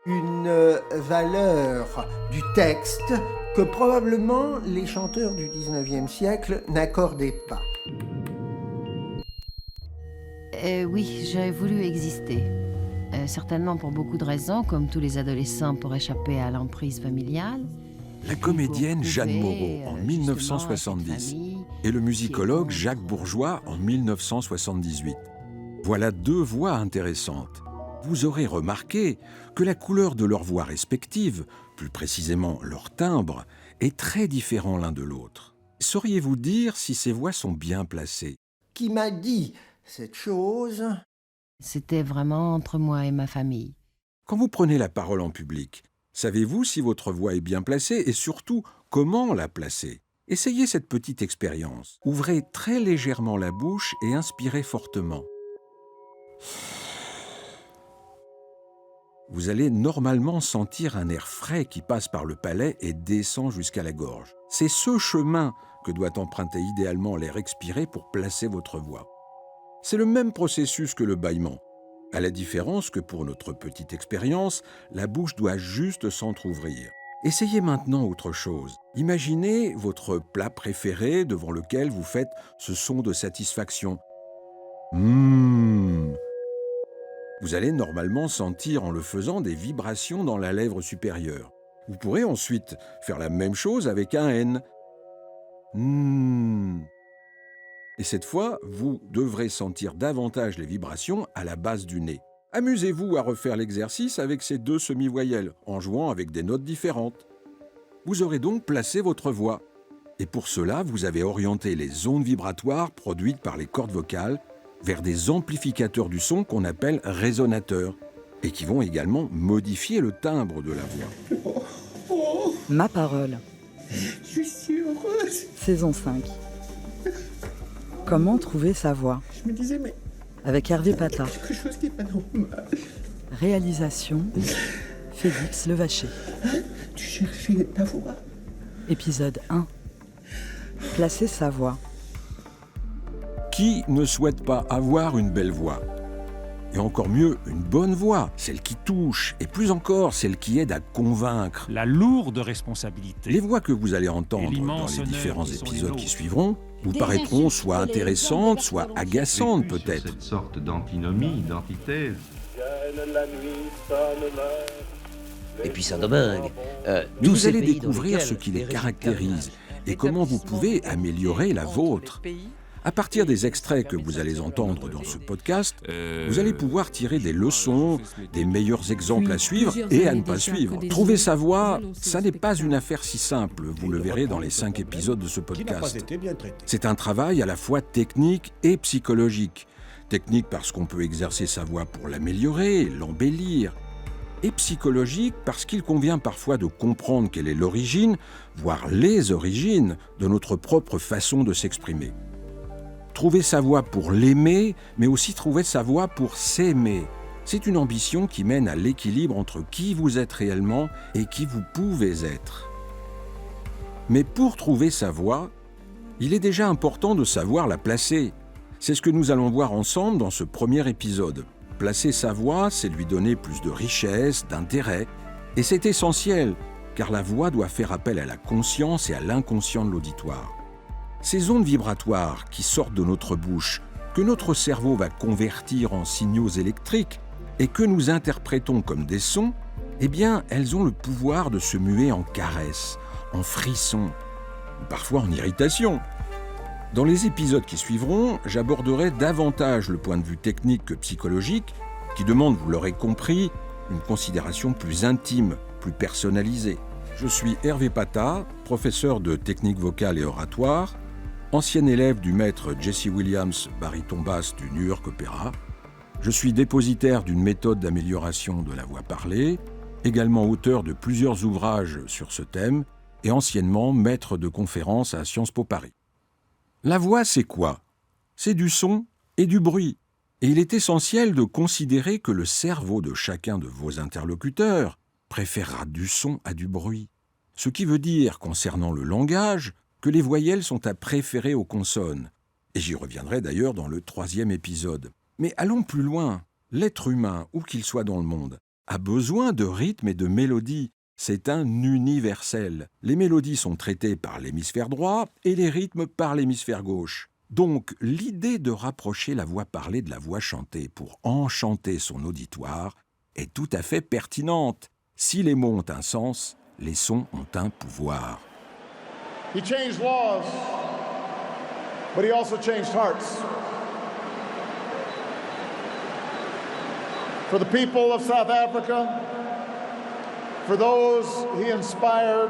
une valeur du texte que probablement les chanteurs du 19e siècle n'accordaient pas. Oui, j'ai voulu exister. Certainement pour beaucoup de raisons, comme tous les adolescents pour échapper à l'emprise familiale. La comédienne Jeanne Moreau en 1970 et le musicologue Jacques Bourgeois en 1978. Voilà deux voix intéressantes. Vous aurez remarqué que la couleur de leurs voix respectives, plus précisément leur timbre, est très différent l'un de l'autre. Sauriez-vous dire si ces voix sont bien placées ? Qui m'a dit cette chose? C'était vraiment entre moi et ma famille. Quand vous prenez la parole en public, savez-vous si votre voix est bien placée et surtout comment la placer ? Essayez cette petite expérience. Ouvrez très légèrement la bouche et inspirez fortement. Vous allez normalement sentir un air frais qui passe par le palais et descend jusqu'à la gorge. C'est ce chemin que doit emprunter idéalement l'air expiré pour placer votre voix. C'est le même processus que le bâillement, à la différence que pour notre petite expérience, la bouche doit juste s'entr'ouvrir. Essayez maintenant autre chose. Imaginez votre plat préféré devant lequel vous faites ce son de satisfaction. Vous allez normalement sentir en le faisant des vibrations dans la lèvre supérieure. Vous pourrez ensuite faire la même chose avec un N. Et cette fois, vous devrez sentir davantage les vibrations à la base du nez. Amusez-vous à refaire l'exercice avec ces deux semi-voyelles, en jouant avec des notes différentes. Vous aurez donc placé votre voix. Et pour cela, vous avez orienté les ondes vibratoires produites par les cordes vocales vers des amplificateurs du son qu'on appelle résonateurs, et qui vont également modifier le timbre de la voix. Ma parole. Je suis si heureuse. Saison 5. Comment trouver sa voix ? Je me disais, mais Avec Hervé Pata. quelque chose qui n'est pas normal. Réalisation Félix Levaché. Tu cherchais ta voix. Épisode 1. Placer sa voix. Qui ne souhaite pas avoir une belle voix ? Et encore mieux, une bonne voix, celle qui touche, et plus encore, celle qui aide à convaincre. La lourde responsabilité. Les voix que vous allez Et entendre dans l'immense les honneur différents qui sont les épisodes nôtres. qui suivront vous paraîtront soit intéressantes, soit agaçantes peut-être. Cette sorte d'antinomie, d'antithèse. Et puis Saint-Domingue. Mais tous vous ces allez pays dans découvrir lesquels ce qui les régimes caractérise cardinales, et comment vous pouvez améliorer la vôtre. À partir des extraits que vous allez entendre dans ce podcast, vous allez pouvoir tirer des leçons, des meilleurs exemples à suivre et à ne pas suivre. Trouver sa voix, ça n'est pas une affaire si simple, vous le verrez dans les 5 épisodes de ce podcast. C'est un travail à la fois technique et psychologique. Technique parce qu'on peut exercer sa voix pour l'améliorer, l'embellir. Et psychologique parce qu'il convient parfois de comprendre quelle est l'origine, voire les origines, de notre propre façon de s'exprimer. Trouver sa voie pour l'aimer, mais aussi trouver sa voie pour s'aimer. C'est une ambition qui mène à l'équilibre entre qui vous êtes réellement et qui vous pouvez être. Mais pour trouver sa voie, il est déjà important de savoir la placer. C'est ce que nous allons voir ensemble dans ce premier épisode. Placer sa voix, c'est lui donner plus de richesse, d'intérêt. Et c'est essentiel, car la voix doit faire appel à la conscience et à l'inconscient de l'auditoire. Ces ondes vibratoires qui sortent de notre bouche, que notre cerveau va convertir en signaux électriques et que nous interprétons comme des sons, eh bien, elles ont le pouvoir de se muer en caresses, en frissons, parfois en irritation. Dans les épisodes qui suivront, j'aborderai davantage le point de vue technique que psychologique, qui demande, vous l'aurez compris, une considération plus intime, plus personnalisée. Je suis Hervé Pata, professeur de technique vocale et oratoire, ancien élève du maître Jesse Williams, baryton basse du New York Opera. Je suis dépositaire d'une méthode d'amélioration de la voix parlée, également auteur de plusieurs ouvrages sur ce thème et anciennement maître de conférences à Sciences Po Paris. La voix, c'est quoi ? C'est du son et du bruit. Et il est essentiel de considérer que le cerveau de chacun de vos interlocuteurs préférera du son à du bruit. Ce qui veut dire, concernant le langage, que les voyelles sont à préférer aux consonnes. Et j'y reviendrai d'ailleurs dans le 3e épisode. Mais allons plus loin. L'être humain, où qu'il soit dans le monde, a besoin de rythme et de mélodie. C'est un universel. Les mélodies sont traitées par l'hémisphère droit et les rythmes par l'hémisphère gauche. Donc, l'idée de rapprocher la voix parlée de la voix chantée pour enchanter son auditoire est tout à fait pertinente. Si les mots ont un sens, les sons ont un pouvoir. He changed laws, but he also changed hearts. For the people of South Africa, for those he inspired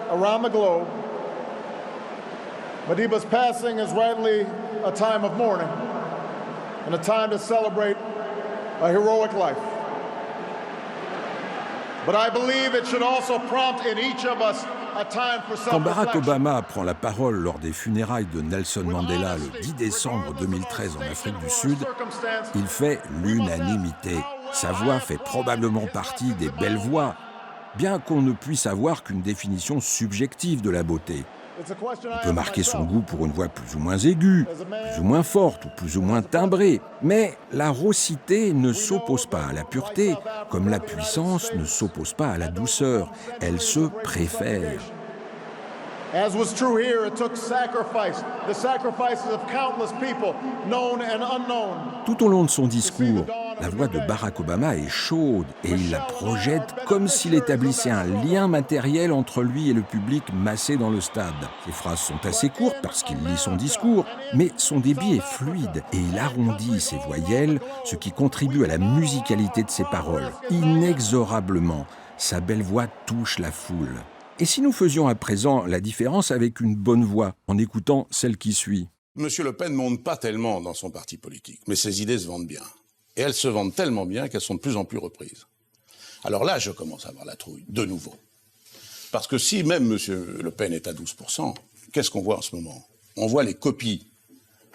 around the globe, Madiba's passing is rightly a time of mourning and a time to celebrate a heroic life. But I believe it should also prompt in each of us a time for Quand Barack self-reflection. Obama prend la parole lors des funérailles de Nelson Mandela le 10 décembre 2013 en Afrique du Sud, il fait l'unanimité. Sa voix fait probablement partie des belles voix, bien qu'on ne puisse avoir qu'une définition subjective de la beauté. On peut marquer son goût pour une voix plus ou moins aiguë, plus ou moins forte ou plus ou moins timbrée. Mais la raucité ne s'oppose pas à la pureté, comme la puissance ne s'oppose pas à la douceur. Elle se préfère. As was true here, it took sacrifice, the sacrifices of countless people, known and unknown. Tout au long de son discours, la voix de Barack Obama est chaude et il la projette comme s'il établissait un lien matériel entre lui et le public massé dans le stade. Ses phrases sont assez courtes parce qu'il lit son discours, mais son débit est fluide et il arrondit ses voyelles, ce qui contribue à la musicalité de ses paroles. Inexorablement, sa belle voix touche la foule. Et si nous faisions à présent la différence avec une bonne voix, en écoutant celle qui suit? Monsieur Le Pen ne monte pas tellement dans son parti politique, mais ses idées se vendent bien. Et elles se vendent tellement bien qu'elles sont de plus en plus reprises. Alors là, je commence à avoir la trouille, de nouveau. Parce que si même monsieur Le Pen est à 12%, qu'est-ce qu'on voit en ce moment? On voit les copies,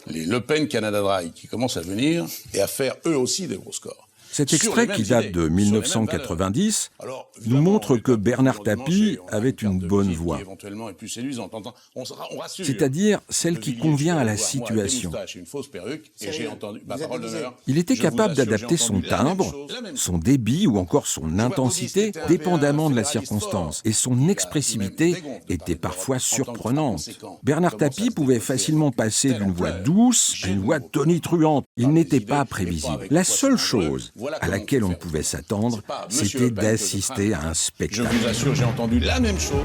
les Le Pen Canada Dry, qui commencent à venir et à faire eux aussi des gros scores. Cet extrait, qui date de 1990, nous montre que Bernard Tapie avait une bonne voix, c'est-à-dire celle qui convient à la situation. Il était capable d'adapter son timbre, son débit ou encore son intensité, dépendamment de la circonstance, et son expressivité était parfois surprenante. Bernard Tapie pouvait facilement passer d'une voix douce à une voix tonitruante. Il n'était pas prévisible. La seule chose à laquelle on pouvait s'attendre, c'était d'assister à un spectacle. Je vous assure, j'ai entendu la même chose.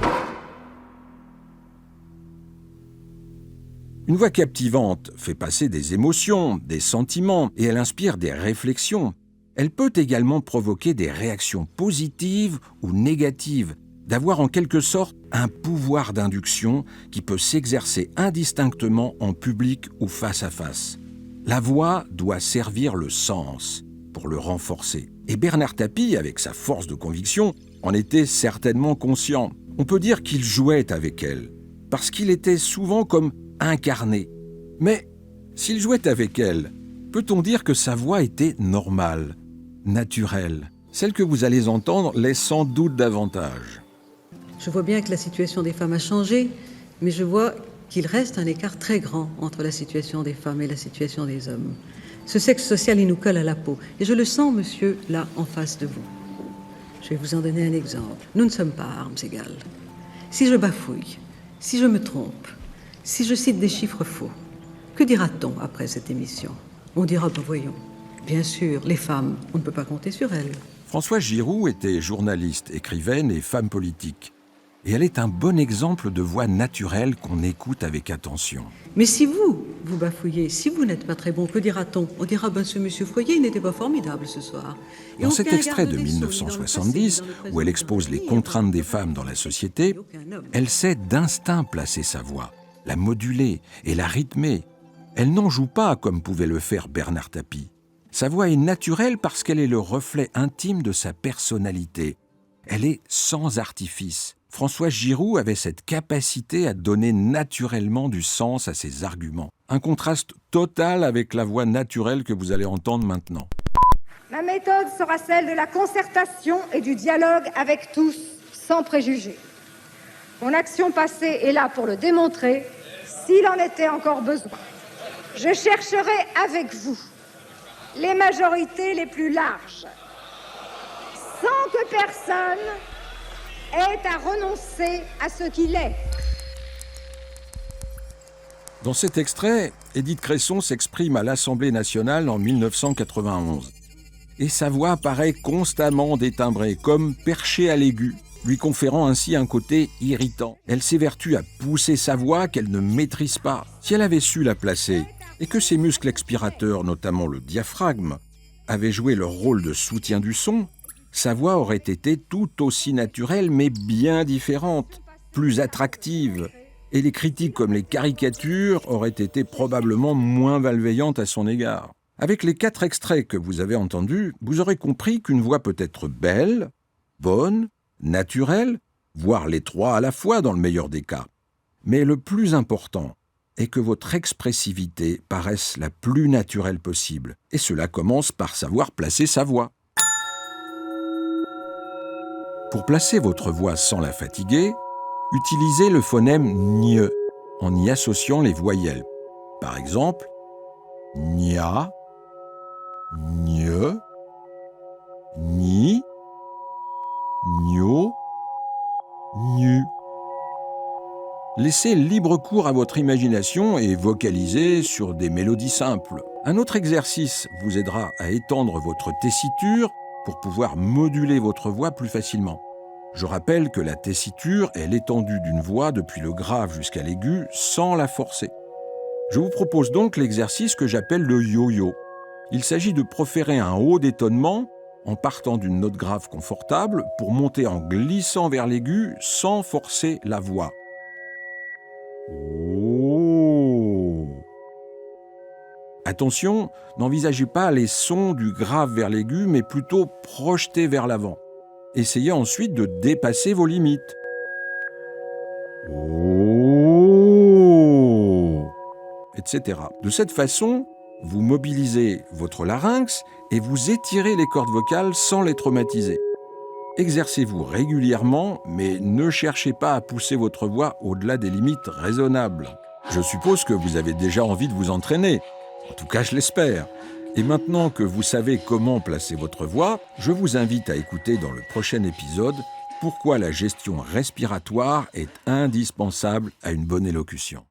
Une voix captivante fait passer des émotions, des sentiments, et elle inspire des réflexions. Elle peut également provoquer des réactions positives ou négatives, d'avoir en quelque sorte un pouvoir d'induction qui peut s'exercer indistinctement en public ou face à face. La voix doit servir le sens pour le renforcer. Et Bernard Tapie, avec sa force de conviction, en était certainement conscient. On peut dire qu'il jouait avec elle, parce qu'il était souvent comme incarné. Mais s'il jouait avec elle, peut-on dire que sa voix était normale, naturelle? Celle que vous allez entendre l'est sans doute davantage. Je vois bien que la situation des femmes a changé, mais je vois qu'il reste un écart très grand entre la situation des femmes et la situation des hommes. Ce sexe social, il nous colle à la peau. Et je le sens, monsieur, là, en face de vous. Je vais vous en donner un exemple. Nous ne sommes pas à armes égales. Si je bafouille, si je me trompe, si je cite des chiffres faux, que dira-t-on après cette émission? On dira, ben voyons, bien sûr, les femmes, on ne peut pas compter sur elles. Françoise Giroud était journaliste, écrivaine et femme politique. Et elle est un bon exemple de voix naturelle qu'on écoute avec attention. Mais si vous bafouillez, si vous n'êtes pas très bon, que dira-t-on? On dira, ben ce monsieur Foyer, il n'était pas formidable ce soir. Et dans cet extrait de 1970, où elle expose les contraintes des femmes dans la société, elle sait d'instinct placer sa voix, la moduler et la rythmer. Elle n'en joue pas comme pouvait le faire Bernard Tapie. Sa voix est naturelle parce qu'elle est le reflet intime de sa personnalité. Elle est sans artifice. Françoise Giroud avait cette capacité à donner naturellement du sens à ses arguments. Un contraste total avec la voix naturelle que vous allez entendre maintenant. Ma méthode sera celle de la concertation et du dialogue avec tous, sans préjugés. Mon action passée est là pour le démontrer, s'il en était encore besoin. Je chercherai avec vous les majorités les plus larges, sans que personne ait à renoncer à ce qu'il est. Dans cet extrait, Édith Cresson s'exprime à l'Assemblée nationale en 1991. Et sa voix paraît constamment détimbrée, comme perchée à l'aigu, lui conférant ainsi un côté irritant. Elle s'évertue à pousser sa voix qu'elle ne maîtrise pas. Si elle avait su la placer, et que ses muscles expirateurs, notamment le diaphragme, avaient joué leur rôle de soutien du son, sa voix aurait été tout aussi naturelle, mais bien différente, plus attractive. Et les critiques comme les caricatures auraient été probablement moins malveillantes à son égard. Avec les 4 extraits que vous avez entendus, vous aurez compris qu'une voix peut être belle, bonne, naturelle, voire les 3 à la fois dans le meilleur des cas. Mais le plus important est que votre expressivité paraisse la plus naturelle possible. Et cela commence par savoir placer sa voix. Pour placer votre voix sans la fatiguer, utilisez le phonème gne en y associant les voyelles. Par exemple, gna, gne, ni, gno, gnu. Laissez libre cours à votre imagination et vocalisez sur des mélodies simples. Un autre exercice vous aidera à étendre votre tessiture pour pouvoir moduler votre voix plus facilement. Je rappelle que la tessiture est l'étendue d'une voix depuis le grave jusqu'à l'aigu sans la forcer. Je vous propose donc l'exercice que j'appelle le yo-yo. Il s'agit de proférer un haut d'étonnement en partant d'une note grave confortable pour monter en glissant vers l'aigu sans forcer la voix. Oh. Attention, n'envisagez pas les sons du grave vers l'aigu, mais plutôt projetés vers l'avant. Essayez ensuite de dépasser vos limites. Oh, etc. De cette façon, vous mobilisez votre larynx et vous étirez les cordes vocales sans les traumatiser. Exercez-vous régulièrement, mais ne cherchez pas à pousser votre voix au-delà des limites raisonnables. Je suppose que vous avez déjà envie de vous entraîner. En tout cas, je l'espère. Et maintenant que vous savez comment placer votre voix, je vous invite à écouter dans le prochain épisode pourquoi la gestion respiratoire est indispensable à une bonne élocution.